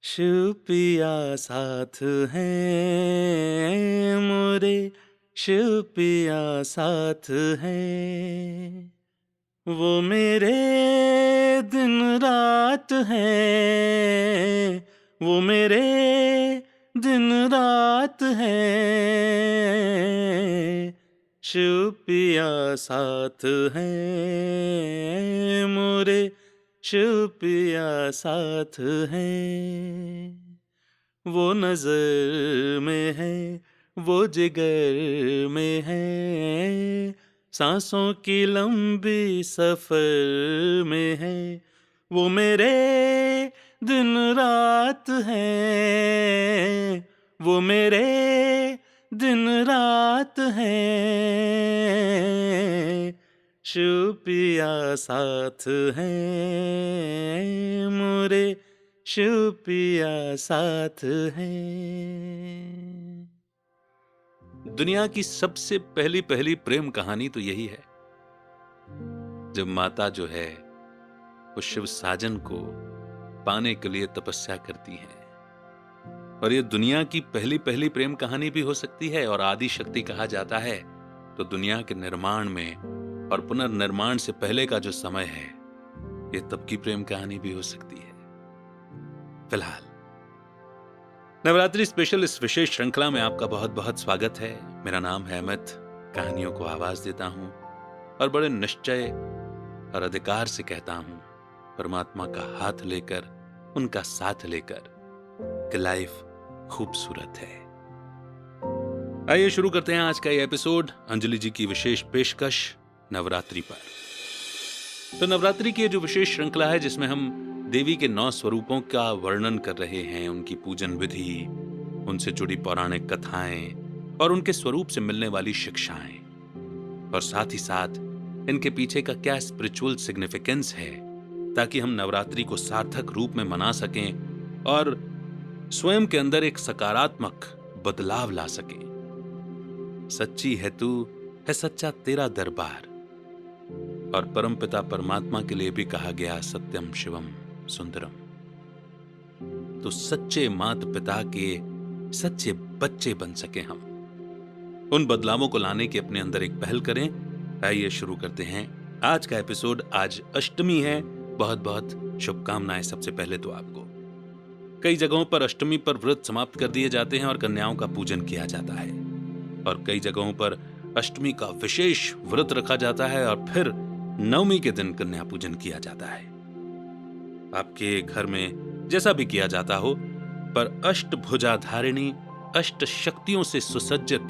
शिव पिया साथ हैं मोरे, शिव पिया साथ हैं। वो मेरे दिन रात हैं, वो मेरे दिन रात हैं। शिव पिया साथ हैं मोरे, शिव पिया साथ हैं। वो नजर में है, वो जिगर में है, सांसों की लंबी सफर में है। वो मेरे दिन रात हैं, वो मेरे दिन रात हैं। शिव पिया साथ हैं मोरे, शिव पिया साथ हैं। दुनिया की सबसे पहली पहली प्रेम कहानी तो यही है, जब माता जो है वो शिव साजन को पाने के लिए तपस्या करती है। और ये दुनिया की पहली पहली प्रेम कहानी भी हो सकती है, और आदि शक्ति कहा जाता है तो दुनिया के निर्माण में और पुनर्निर्माण से पहले का जो समय है, ये तब की प्रेम कहानी भी हो सकती है। फिलहाल नवरात्रि स्पेशल इस विशेष श्रृंखला में आपका बहुत बहुत स्वागत है। मेरा नाम है अमित, कहानियों को आवाज देता हूं और बड़े निश्चय और अधिकार से कहता हूं, परमात्मा का हाथ लेकर, उनका साथ लेकर, कि लाइफ खूबसूरत है। आइए शुरू करते हैं आज का ये एपिसोड अंजलि जी की विशेष पेशकश नवरात्रि पर। तो नवरात्रि की जो विशेष श्रृंखला है, जिसमें हम देवी के 9 स्वरूपों का वर्णन कर रहे हैं, उनकी पूजन विधि, उनसे जुड़ी पौराणिक कथाएं और उनके स्वरूप से मिलने वाली शिक्षाएं, और साथ ही साथ इनके पीछे का क्या स्पिरिचुअल सिग्निफिकेंस है, ताकि हम नवरात्रि को सार्थक रूप में मना सकें और स्वयं के अंदर एक सकारात्मक बदलाव ला सकें। सच्ची है तू, है सच्चा तेरा दरबार, और परमपिता परमात्मा के लिए भी कहा गया सत्यम शिवम सुंदरम। तो सच्चे माता पिता के सच्चे बच्चे बन सके हम, उन बदलावों को लाने की अपने अंदर एक पहल करें। आइए शुरू करते हैं आज का एपिसोड। आज अष्टमी है, बहुत बहुत शुभकामनाएं सबसे पहले तो आपको। कई जगहों पर अष्टमी पर व्रत समाप्त कर दिए जाते हैं और कन्याओं का पूजन किया जाता है, और कई जगहों पर अष्टमी का विशेष व्रत रखा जाता है और फिर नवमी के दिन कन्या पूजन किया जाता है। आपके घर में जैसा भी किया जाता हो, पर अष्टभुजाधारिणी, अष्ट शक्तियों से सुसज्जित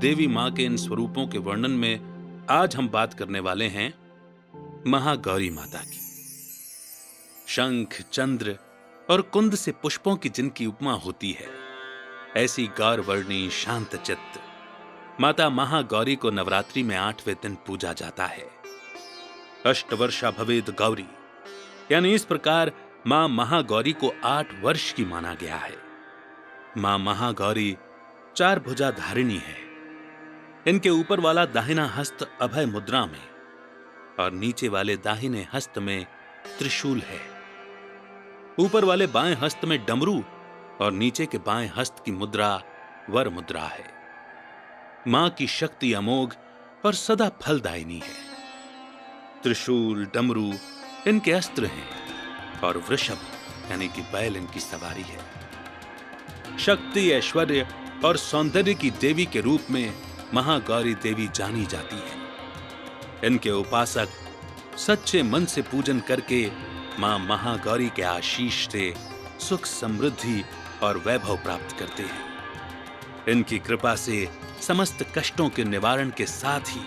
देवी मां के इन स्वरूपों के वर्णन में आज हम बात करने वाले हैं महागौरी माता की। शंख, चंद्र और कुंद से पुष्पों की जिनकी उपमा होती है, ऐसी गौरवर्णी शांत चित्त माता महागौरी को नवरात्रि में 8वें दिन पूजा जाता है। अष्टवर्षा भवेद गौरी, यानी इस प्रकार मां महागौरी को 8 वर्ष की माना गया है। मां महागौरी 4 भुजाधारिणी है। इनके ऊपर वाला दाहिना हस्त अभय मुद्रा में और नीचे वाले दाहिने हस्त में त्रिशूल है। ऊपर वाले बाएं हस्त में डमरू और नीचे के बाएं हस्त की मुद्रा वर मुद्रा है। मां की शक्ति अमोघ और सदा फलदायिनी है। त्रिशूल, डमरू इनके अस्त्र हैं और वृषभ यानी कि बैल इनकी सवारी है। शक्ति, ऐश्वर्य और सौंदर्य की देवी के रूप में महागौरी देवी जानी जाती है। इनके उपासक सच्चे मन से पूजन करके मां महागौरी के आशीष से सुख, समृद्धि और वैभव प्राप्त करते हैं। इनकी कृपा से समस्त कष्टों के निवारण के साथ ही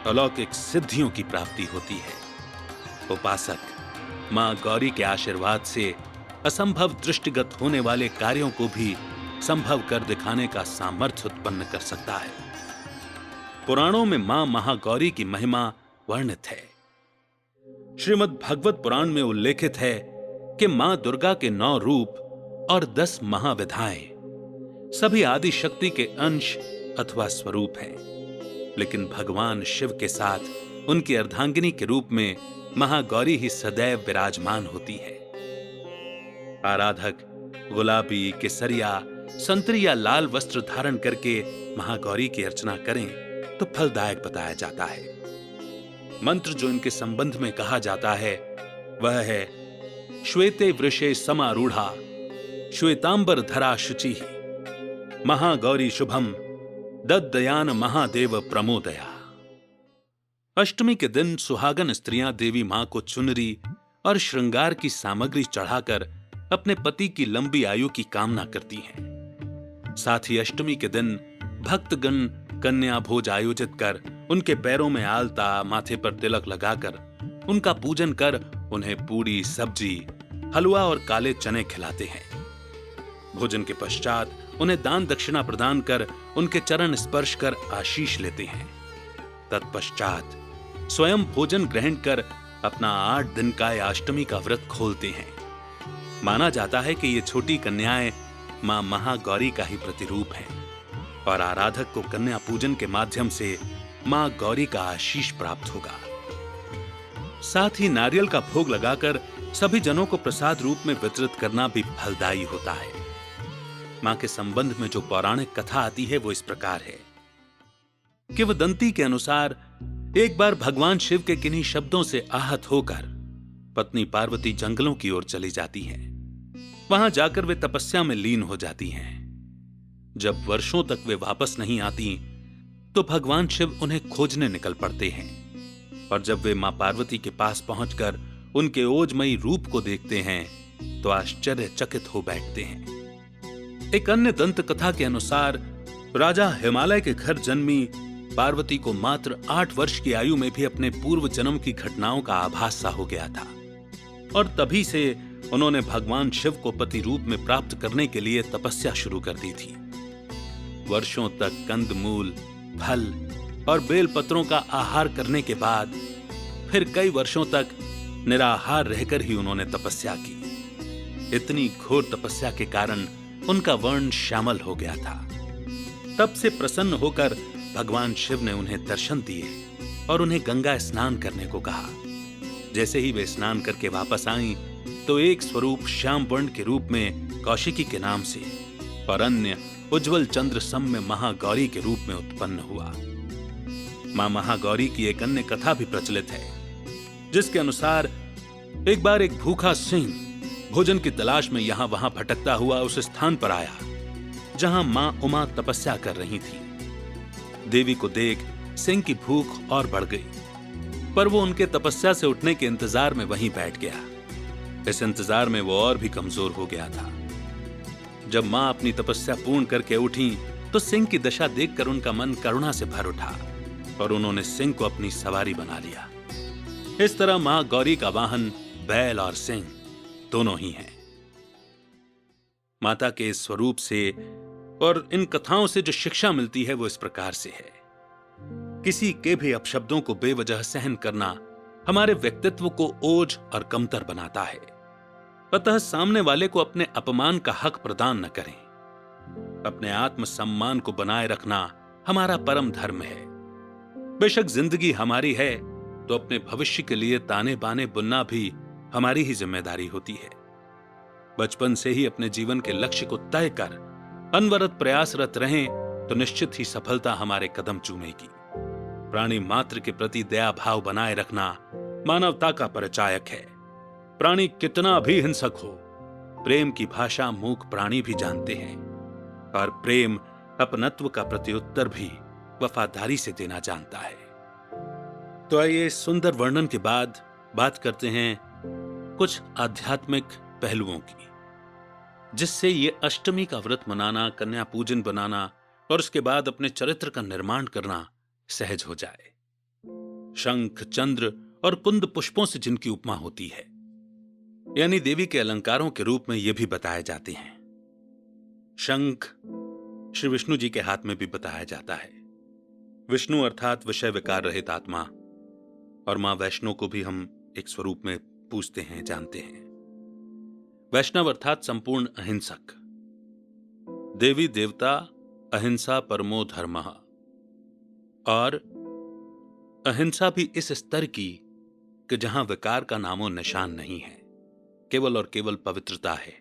अलौकिक सिद्धियों की प्राप्ति होती है। उपासक मां गौरी के आशीर्वाद से असंभव दृष्टिगत होने वाले कार्यों को भी संभव कर दिखाने का सामर्थ्य उत्पन्न कर सकता है। पुराणों में मां महागौरी की महिमा वर्णित है। श्रीमद् भागवत पुराण में उल्लेखित है कि मां दुर्गा के 9 रूप और 10 महाविधाएं सभी आदि शक्ति के अंश अथवा स्वरूप हैं, लेकिन भगवान शिव के साथ उनकी अर्धांगिनी के रूप में महागौरी ही सदैव विराजमान होती है। आराधक गुलाबी, केसरिया, संतरी या लाल वस्त्र धारण करके महागौरी की अर्चना करें तो फलदायक बताया जाता है। मंत्र जो इनके संबंध में कहा जाता है वह है श्वेते वृषे समारूढ़ा श्वेतांबर धरा शुचि महागौरी शुभम दद्दयान महादेव प्रमोदया। अष्टमी के दिन सुहागन स्त्रियां देवी मां को चुनरी और श्रृंगार की सामग्री चढ़ाकर अपने पति की लंबी आयु की कामना करती हैं। साथ ही अष्टमी के दिन भक्तगण कन्या भोज आयोजित कर उनके पैरों में आलता, माथे पर तिलक लगाकर उनका पूजन कर उन्हें पूरी, सब्जी, हलवा और काले चने खिलाते हैं। भोजन के पश्चात उन्हें दान दक्षिणा प्रदान कर उनके चरण स्पर्श कर आशीष लेते हैं। तत्पश्चात स्वयं भोजन ग्रहण कर अपना 8 दिन का अष्टमी का व्रत खोलते हैं। माना जाता है कि ये छोटी कन्याएं मां महागौरी का ही प्रतिरूप हैं और आराधक को कन्या पूजन के माध्यम से मां गौरी का आशीष प्राप्त होगा। साथ ही नारियल का भोग लगाकर सभी जनों को प्रसाद रूप में वितरित करना भी फलदायी होता है। मां के संबंध में जो पौराणिक कथा आती है वो इस प्रकार है। किंवदंती के अनुसार एक बार भगवान शिव के किन्हीं शब्दों से आहत होकर पत्नी पार्वती जंगलों की ओर चली जाती हैं। वहां जाकर वे तपस्या में लीन हो जाती हैं। जब वर्षों तक वे वापस नहीं आती तो भगवान शिव उन्हें खोजने निकल पड़ते हैं और जब वे मां पार्वती के पास पहुंचकर उनके ओजमयी रूप को देखते हैं तो आश्चर्यचकित हो बैठते हैं। एक अन्य दंत कथा के अनुसार राजा हिमालय के घर जन्मी पार्वती को मात्र 8 वर्ष की आयु में भी अपने पूर्व जन्म की घटनाओं का आभास सा हो गया था और तभी से उन्होंने भगवान शिव को पति रूप में प्राप्त करने के लिए तपस्या शुरू कर दी थी। वर्षों तक कंदमूल, फल और बेलपत्रों का आहार करने के बाद फिर कई वर्षों तक निराहार रहकर ही उन्होंने तपस्या की। इतनी घोर तपस्या के कारण उनका वर्ण श्यामल हो गया था। तब से प्रसन्न होकर भगवान शिव ने उन्हें दर्शन दिए और उन्हें गंगा स्नान करने को कहा। जैसे ही वे स्नान करके वापस आईं तो एक स्वरूप श्याम वर्ण के रूप में कौशिकी के नाम से और अन्य उज्जवल चंद्र सम में महागौरी के रूप में उत्पन्न हुआ। मां महागौरी की एक अन्य कथा भी प्रचलित है जिसके अनुसार एक बार एक भूखा सिंह भोजन की तलाश में यहां वहां भटकता हुआ उस स्थान पर आया जहां मां उमा तपस्या कर रही थी। देवी को देख सिंह की भूख और बढ़ गई, पर वो उनके तपस्या से उठने के इंतजार में वहीं बैठ गया। इस इंतजार में वो और भी कमजोर हो गया था। जब मां अपनी तपस्या पूर्ण करके उठी तो सिंह की दशा देखकर उनका मन करुणा से भर उठा और उन्होंने सिंह को अपनी सवारी बना लिया। इस तरह मां गौरी का वाहन बैल और सिंह दोनों ही हैं। माता के इस स्वरूप से और इन कथाओं से जो शिक्षा मिलती है वो इस प्रकार से है। किसी के भी अपशब्दों को बेवजह सहन करना हमारे व्यक्तित्व को ओझ और कमतर बनाता है। अतः सामने वाले को अपने अपमान का हक प्रदान न करें। अपने आत्मसम्मान को बनाए रखना हमारा परम धर्म है। बेशक जिंदगी हमारी है तो अपने भविष्य के लिए ताने बाने बुनना भी हमारी ही जिम्मेदारी होती है। बचपन से ही अपने जीवन के लक्ष्य को तय कर अनवरत प्रयासरत रहें तो निश्चित ही सफलता हमारे कदम चूमेगी। प्राणी मात्र के प्रति दया भाव बनाए रखना मानवता का परिचायक है। प्राणी कितना भी हिंसक हो, प्रेम की भाषा मूक प्राणी भी जानते हैं और प्रेम अपनत्व का प्रत्युत्तर भी वफादारी से देना जानता है। तो आइए सुंदर वर्णन के बाद बात करते हैं कुछ आध्यात्मिक पहलुओं की, जिससे ये अष्टमी का व्रत मनाना, कन्या पूजन बनाना और उसके बाद अपने चरित्र का निर्माण करना सहज हो जाए। शंख, चंद्र और कुंद पुष्पों से जिनकी उपमा होती है, यानी देवी के अलंकारों के रूप में ये भी बताए जाते हैं। शंख श्री विष्णु जी के हाथ में भी बताया जाता है। विष्णु अर्थात विषय विकार रहित आत्मा, और मां वैष्णो को भी हम एक स्वरूप में पूजते हैं, जानते हैं। वैष्णव अर्थात संपूर्ण अहिंसक। देवी देवता अहिंसा परमो धर्मः, और अहिंसा भी इस स्तर की कि जहां विकार का नामो निशान नहीं है, केवल और केवल पवित्रता है,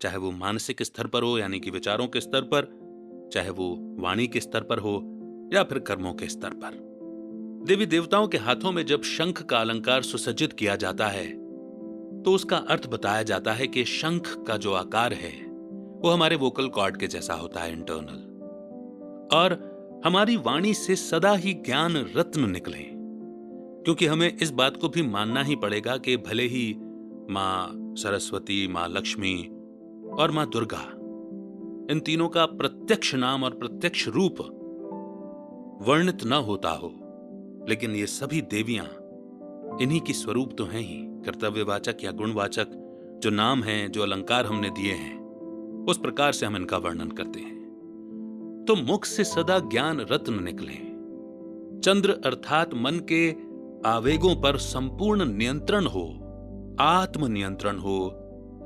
चाहे वो मानसिक स्तर पर हो यानी कि विचारों के स्तर पर, चाहे वो वाणी के स्तर पर हो या फिर कर्मों के स्तर पर। देवी देवताओं के हाथों में जब शंख का अलंकार सुसज्जित किया जाता है तो उसका अर्थ बताया जाता है कि शंख का जो आकार है वो हमारे वोकल कॉर्ड के जैसा होता है, इंटरनल, और हमारी वाणी से सदा ही ज्ञान रत्न निकले। क्योंकि हमें इस बात को भी मानना ही पड़ेगा कि भले ही मां सरस्वती, मां लक्ष्मी और मां दुर्गा, इन तीनों का प्रत्यक्ष नाम और प्रत्यक्ष रूप वर्णित न होता हो, लेकिन ये सभी देवियां इन्हीं की स्वरूप तो हैं ही। कर्तव्यवाचक या गुणवाचक जो नाम हैं, जो अलंकार हमने दिए हैं, उस प्रकार से हम इनका वर्णन करते हैं। तो मुख से सदा ज्ञान रत्न निकले। चंद्र अर्थात मन के आवेगों पर संपूर्ण नियंत्रण हो, आत्म नियंत्रण हो।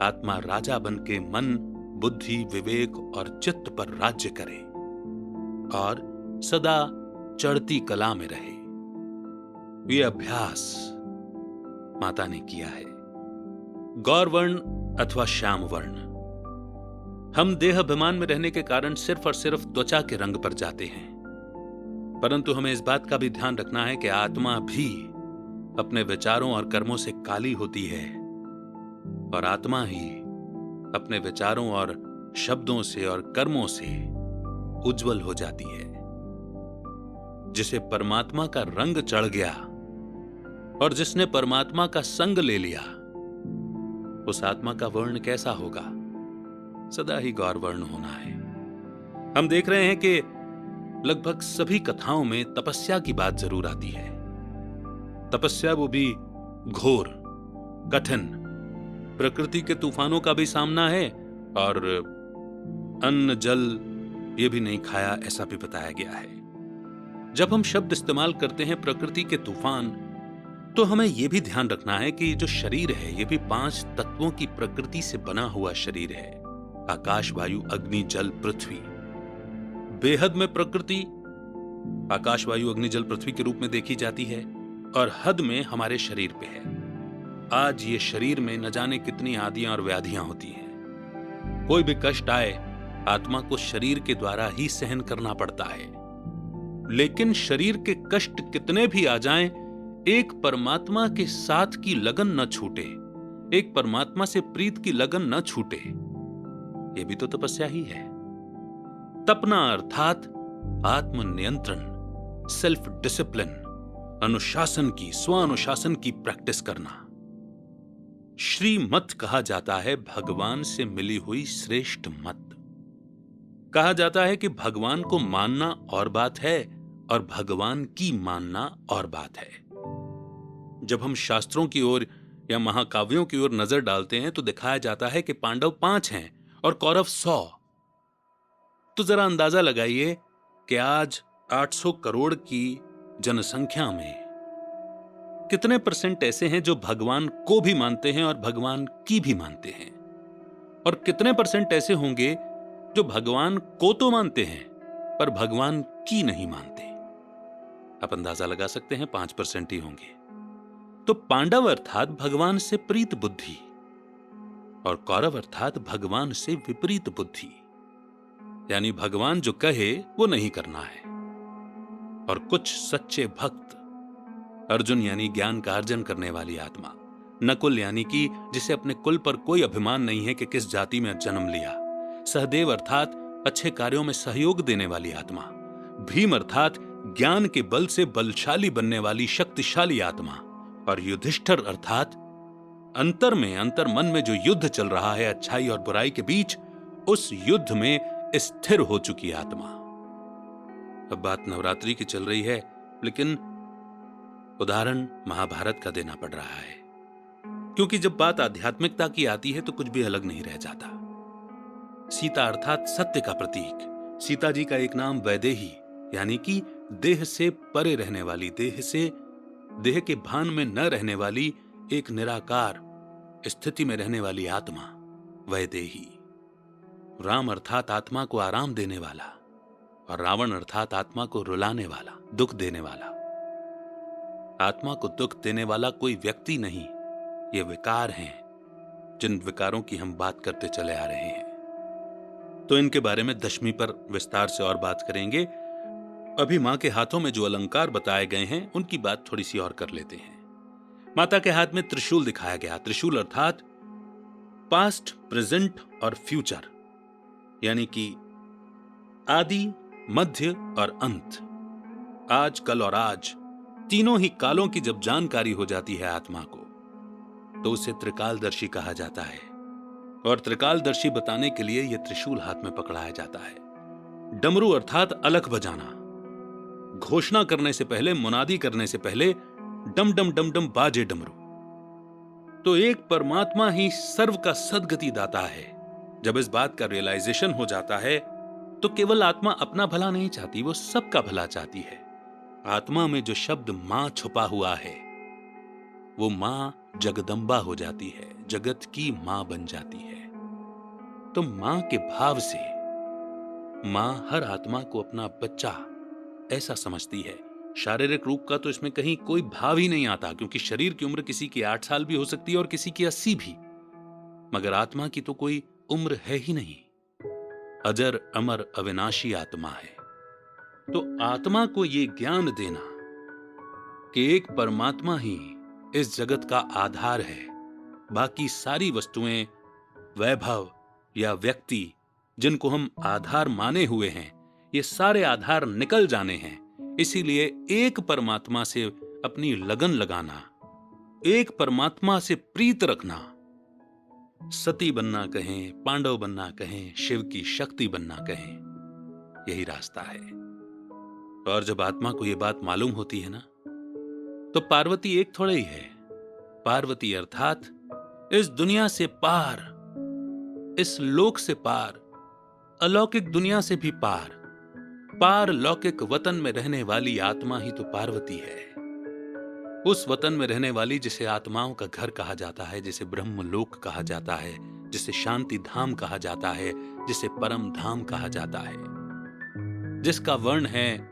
आत्मा राजा बन के मन, बुद्धि, विवेक और चित्त पर राज्य करे और सदा चढ़ती कला में रहे। ये अभ्यास माता ने किया है। गौरवर्ण अथवा श्याम वर्ण, हम देह अभिमान में रहने के कारण सिर्फ और सिर्फ त्वचा के रंग पर जाते हैं, परंतु हमें इस बात का भी ध्यान रखना है कि आत्मा भी अपने विचारों और कर्मों से काली होती है और आत्मा ही अपने विचारों और शब्दों से और कर्मों से उज्जवल हो जाती है। जिसे परमात्मा का रंग चढ़ गया और जिसने परमात्मा का संग ले लिया, उस आत्मा का वर्ण कैसा होगा? सदा ही गौर वर्ण होना है। हम देख रहे हैं कि लगभग सभी कथाओं में तपस्या की बात जरूर आती है। तपस्या वो भी घोर, कठिन, प्रकृति के तूफानों का भी सामना है और अन्न जल ये भी नहीं खाया, ऐसा भी बताया गया है। जब हम शब्द इस्तेमाल करते हैं प्रकृति के तूफान, तो हमें यह भी ध्यान रखना है कि जो शरीर है ये भी 5 तत्वों की प्रकृति से बना हुआ शरीर है। आकाश, वायु, अग्नि, जल, पृथ्वी। बेहद में प्रकृति आकाश, वायु, अग्नि, जल, पृथ्वी के रूप में देखी जाती है और हद में हमारे शरीर पे है। आज ये शरीर में न जाने कितनी आदियां और व्याधियां होती हैं। कोई भी कष्ट आए, आत्मा को शरीर के द्वारा ही सहन करना पड़ता है। लेकिन शरीर के कष्ट कितने भी आ जाएं, एक परमात्मा के साथ की लगन न छूटे, एक परमात्मा से प्रीत की लगन न छूटे। यह भी तो तपस्या ही है। तपना अर्थात आत्मनियंत्रण, सेल्फ डिसिप्लिन, अनुशासन की, स्वानुशासन की प्रैक्टिस करना। श्रीमत कहा जाता है भगवान से मिली हुई श्रेष्ठ मत। कहा जाता है कि भगवान को मानना और बात है और भगवान की मानना और बात है। जब हम शास्त्रों की ओर या महाकाव्यों की ओर नजर डालते हैं तो दिखाया जाता है कि पांडव 5 हैं और कौरव 100। तो जरा अंदाजा लगाइए कि आज 800 करोड़ की जनसंख्या में कितने % ऐसे हैं जो भगवान को भी मानते हैं और भगवान की भी मानते हैं, और कितने % ऐसे होंगे जो भगवान को तो मानते हैं पर भगवान की नहीं मानते। आप अंदाजा लगा सकते हैं, 5% ही होंगे। तो पांडव अर्थात भगवान से प्रीत बुद्धि और कौरव अर्थात भगवान से विपरीत बुद्धि, यानी भगवान जो कहे वो नहीं करना है। और कुछ सच्चे भक्त, अर्जुन यानी ज्ञान का अर्जन करने वाली आत्मा, नकुल यानी कि जिसे अपने कुल पर कोई अभिमान नहीं है कि किस जाति में जन्म लिया, सहदेव अर्थात अच्छे कार्यों में सहयोग देने वाली आत्मा, भीम अर्थात ज्ञान के बल से बलशाली बनने वाली शक्तिशाली आत्मा, और युधिष्ठिर अर्थात अंतर मन में जो युद्ध चल रहा है अच्छाई और बुराई के बीच, उस युद्ध में स्थिर हो चुकी आत्मा। अब बात नवरात्रि की चल रही है, लेकिन उदाहरण महाभारत का देना पड़ रहा है, क्योंकि जब बात आध्यात्मिकता की आती है तो कुछ भी अलग नहीं रह जाता। सीता अर्थात सत्य का प्रतीक। सीता जी का एक नाम वैदेही, यानी कि देह से परे रहने वाली, देह के भान में न रहने वाली, एक निराकार स्थिति में रहने वाली आत्मा, वैदेही। राम अर्थात आत्मा को आराम देने वाला, और रावण अर्थात आत्मा को रुलाने वाला, दुख देने वाला। आत्मा को दुख देने वाला कोई व्यक्ति नहीं, ये विकार हैं, जिन विकारों की हम बात करते चले आ रहे हैं। तो इनके बारे में 10वीं पर विस्तार से और बात करेंगे। अभी मां के हाथों में जो अलंकार बताए गए हैं उनकी बात थोड़ी सी और कर लेते हैं। माता के हाथ में त्रिशूल दिखाया गया। त्रिशूल अर्थात पास्ट, प्रेजेंट और फ्यूचर, यानी कि आदि, मध्य और अंत, आज, कल और आज, तीनों ही कालों की जब जानकारी हो जाती है आत्मा को तो उसे त्रिकालदर्शी कहा जाता है। और त्रिकालदर्शी बताने के लिए यह त्रिशूल हाथ में पकड़ाया जाता है। डमरू अर्थात अलख बजाना, घोषणा करने से पहले, मुनादी करने से पहले डम डम डम डम बाजे डमरू। तो एक परमात्मा ही सर्व का सद्गति दाता है। जब इस बात का रियलाइजेशन हो जाता है तो केवल आत्मा अपना भला नहीं चाहती, वो सबका भला चाहती है। आत्मा में जो शब्द मां छुपा हुआ है वो मां जगदम्बा हो जाती है, जगत की मां बन जाती है। तो मां के भाव से मां हर आत्मा को अपना बच्चा ऐसा समझती है। शारीरिक रूप का तो इसमें कहीं कोई भाव ही नहीं आता, क्योंकि शरीर की उम्र किसी की 8 साल भी हो सकती है और किसी की 80 भी, मगर आत्मा की तो कोई उम्र है ही नहीं। अजर अमर अविनाशी आत्मा है। तो आत्मा को यह ज्ञान देना कि एक परमात्मा ही इस जगत का आधार है, बाकी सारी वस्तुएं, वैभव या व्यक्ति जिनको हम आधार माने हुए हैं, ये सारे आधार निकल जाने हैं। इसीलिए एक परमात्मा से अपनी लगन लगाना, एक परमात्मा से प्रीत रखना, सती बनना कहें, पांडव बनना कहें, शिव की शक्ति बनना कहें, यही रास्ता है। और जब आत्मा को यह बात मालूम होती है ना, तो पार्वती एक थोड़े ही है। पार्वती अर्थात इस दुनिया से पार, इस लोक से पार, अलौकिक दुनिया से भी पार, पार लौकिक वतन में रहने वाली आत्मा ही तो पार्वती है। उस वतन में रहने वाली जिसे आत्माओं का घर कहा जाता है, जिसे ब्रह्मलोक कहा जाता है, जिसे शांति धाम कहा जाता है, जिसे परम धाम कहा जाता है, जिसका वर्ण है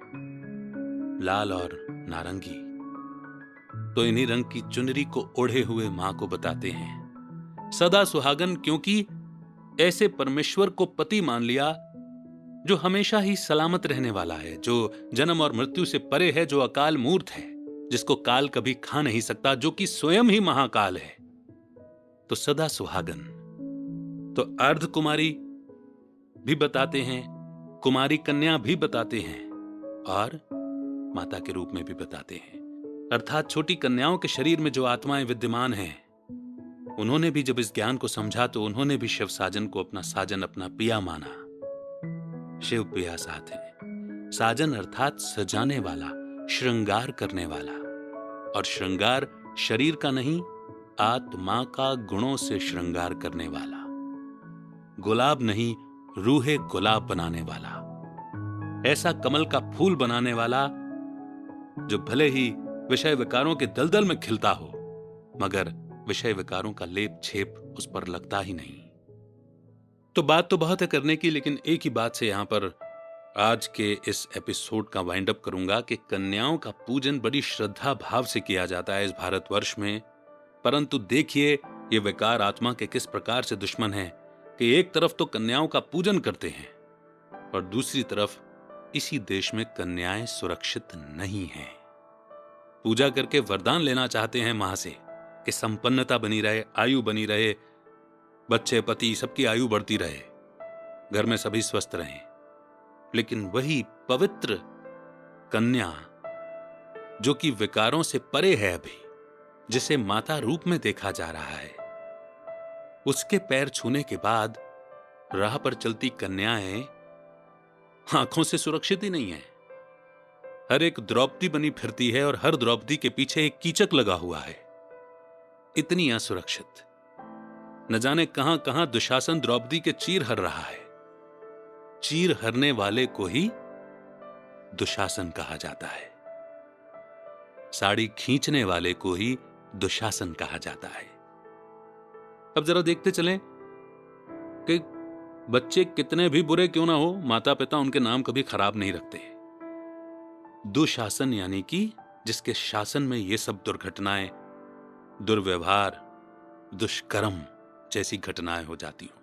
लाल और नारंगी। तो इन्हीं रंग की चुनरी को ओढ़े हुए मां को बताते हैं सदा सुहागन, क्योंकि ऐसे परमेश्वर को पति मान लिया जो हमेशा ही सलामत रहने वाला है, जो जन्म और मृत्यु से परे है, जो अकाल मूर्त है, जिसको काल कभी खा नहीं सकता, जो कि स्वयं ही महाकाल है। तो सदा सुहागन। तो अर्ध कुमारी भी बताते हैं, कुमारी कन्या भी बताते हैं और माता के रूप में भी बताते हैं। अर्थात छोटी कन्याओं के शरीर में जो आत्माएं विद्यमान हैं, उन्होंने भी जब इस ज्ञान को समझा तो उन्होंने भी शिव साजन को अपना साजन, अपना पिया माना। शिव पिया साथ है। साजन अर्थात सजाने वाला, श्रृंगार करने वाला। और श्रृंगार शरीर का नहीं, आत्मा का गुणों से श्रृंगार करने वाला। गुलाब नहीं, रूहे गुलाब बनाने वाला। ऐसा कमल का फूल बनाने वाला जो भले ही विषय विकारों के दलदल में खिलता हो, मगर विषय विकारों का लेप छेप उस पर लगता ही नहीं। तो बात तो बहुत है करने की, लेकिन एक ही बात से यहां पर आज के इस एपिसोड का वाइंड अप करूंगा कि कन्याओं का पूजन बड़ी श्रद्धा भाव से किया जाता है इस भारतवर्ष में। परंतु देखिए ये विकार आत्मा के किस प्रकार से दुश्मन है कि एक तरफ तो कन्याओं का पूजन करते हैं और दूसरी तरफ इसी देश में कन्याएं सुरक्षित नहीं हैं। पूजा करके वरदान लेना चाहते हैं मां से कि संपन्नता बनी रहे, आयु बनी रहे, बच्चे पति सबकी आयु बढ़ती रहे, घर में सभी स्वस्थ रहें। लेकिन वही पवित्र कन्या जो कि विकारों से परे है, अभी जिसे माता रूप में देखा जा रहा है, उसके पैर छूने के बाद राह पर चलती कन्याएं आंखों से सुरक्षित ही नहीं है। हर एक द्रौपदी बनी फिरती है और हर द्रौपदी के पीछे एक कीचक लगा हुआ है। इतनी असुरक्षित, न जाने कहां कहां दुशासन द्रौपदी के चीर हर रहा है। चीर हरने वाले को ही दुशासन कहा जाता है, साड़ी खींचने वाले को ही दुशासन कहा जाता है। अब जरा देखते चलें कि बच्चे कितने भी बुरे क्यों ना हो, माता पिता उनके नाम कभी खराब नहीं रखते। दुशासन यानी कि जिसके शासन में ये सब दुर्घटनाएं, दुर्व्यवहार, दुष्कर्म जैसी घटनाएं हो जाती हों।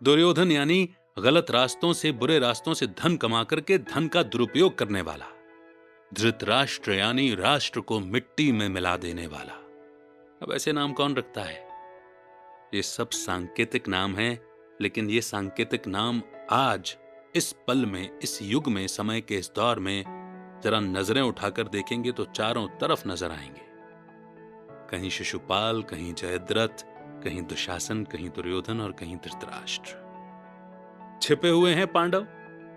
दुर्योधन यानी गलत रास्तों से, बुरे रास्तों से धन कमा करके धन का दुरुपयोग करने वाला। धृतराष्ट्र यानी राष्ट्र को मिट्टी में मिला देने वाला। अब ऐसे नाम कौन रखता है? ये सब सांकेतिक नाम हैं, लेकिन ये सांकेतिक नाम आज इस पल में, इस युग में, समय के इस दौर में जरा नजरें उठाकर देखेंगे तो चारों तरफ नजर आएंगे। कहीं शिशुपाल, कहीं जयद्रथ, कहीं दुशासन, कहीं दुर्योधन और कहीं धृतराष्ट्र। छिपे हुए हैं पांडव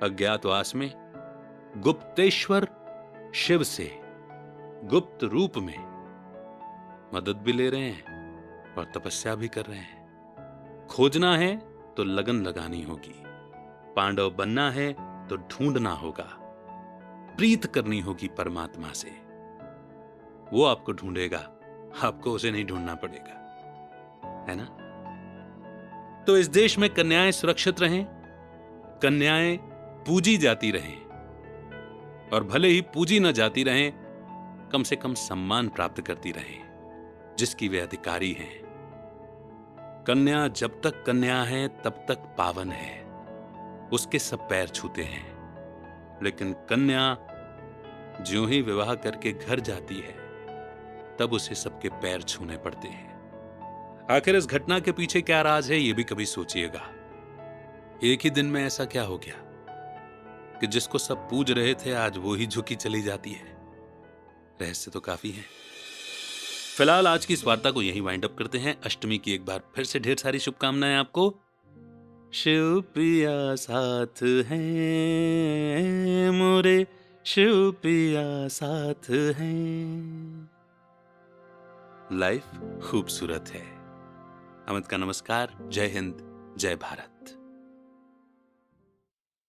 अज्ञातवास में, गुप्तेश्वर शिव से गुप्त रूप में मदद भी ले रहे हैं और तपस्या भी कर रहे हैं। खोजना है तो लगन लगानी होगी, पांडव बनना है तो ढूंढना होगा, प्रीत करनी होगी परमात्मा से। वो आपको ढूंढेगा, आपको उसे नहीं ढूंढना पड़ेगा, है ना? तो इस देश में कन्याएं सुरक्षित रहें, कन्याएं पूजी जाती रहें, और भले ही पूजी न जाती रहें, कम से कम सम्मान प्राप्त करती रहें जिसकी वे अधिकारी हैं। कन्या जब तक कन्या है तब तक पावन है, उसके सब पैर छूते हैं। लेकिन कन्या ज्यों ही विवाह करके घर जाती है तब उसे सबके पैर छूने पड़ते हैं। आखिर इस घटना के पीछे क्या राज है, ये भी कभी सोचिएगा। एक ही दिन में ऐसा क्या हो गया कि जिसको सब पूज रहे थे आज वो ही झुकी चली जाती है? रहस्य तो काफी है। फिलहाल आज की इस वार्ता को यहीं वाइंड अप करते हैं। अष्टमी की एक बार फिर से ढेर सारी शुभकामनाएं आपको। शिव प्रिया साथ हैं मोरे, शिव प्रिया साथ हैं। लाइफ खूबसूरत है। अमित का नमस्कार। जय हिंद, जय भारत।